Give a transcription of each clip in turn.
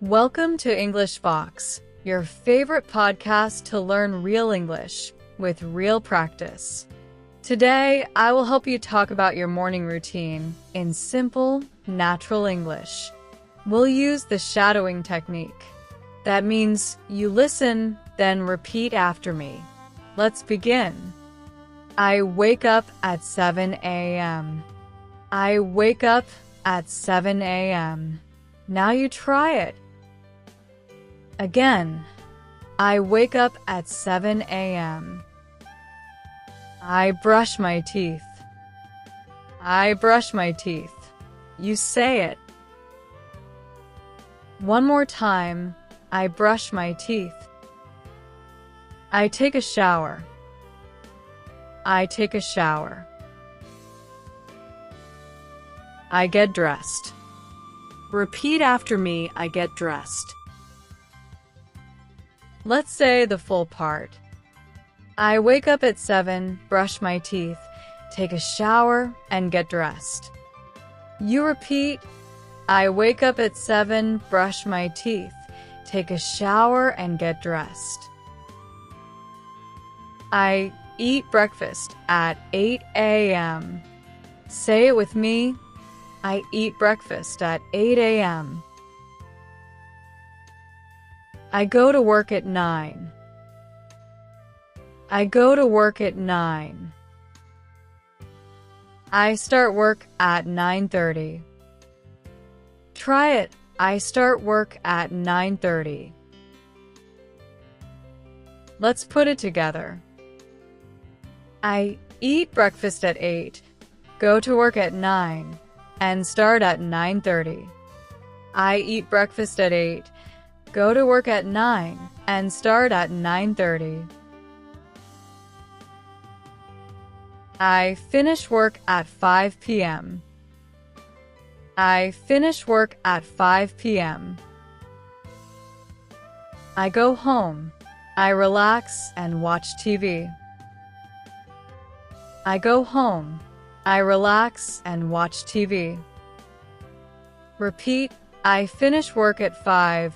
Welcome to English Box, your favorite podcast to learn real English with real practice. Today, I will help you talk about your morning routine in simple, natural English. We'll use the shadowing technique. That means you listen, then repeat after me. Let's begin. I wake up at 7 a.m. I wake up at 7 a.m. Now you try it. Again. I wake up at 7 a.m. I brush my teeth. I brush my teeth. You say it. One more time. I brush my teeth. I take a shower. I take a shower. I get dressed. Repeat after me, I get dressed. Let's say the full part. I wake up at 7, brush my teeth, take a shower, and get dressed. You repeat, I wake up at 7, brush my teeth, take a shower, and get dressed. I eat breakfast at 8 a.m. Say it with me. I eat breakfast at 8 a.m. I go to work at 9. I go to work at 9. I start work at 9:30. Try it. I start work at 9:30. Let's put it together. I eat breakfast at 8, go to work at 9, and start at 9:30. I eat breakfast at 8, go to work at 9, and start at 9:30. I finish work at 5 p.m. I finish work at 5 p.m. I go home. I relax and watch TV. I go home. I relax and watch TV. Repeat, I finish work at 5,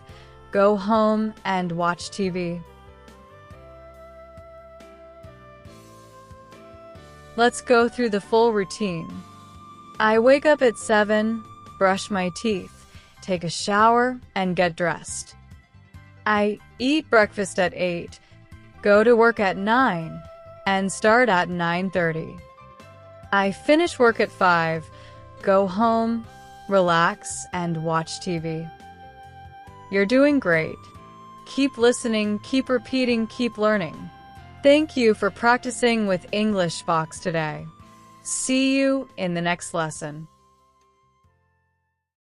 go home and watch TV. Let's go through the full routine. I wake up at 7, brush my teeth, take a shower, and get dressed. I eat breakfast at 8, go to work at 9, and start at 9:30. I finish work at 5, go home, relax, and watch TV. You're doing great. Keep listening, keep repeating, keep learning. Thank you for practicing with English Box today. See you in the next lesson.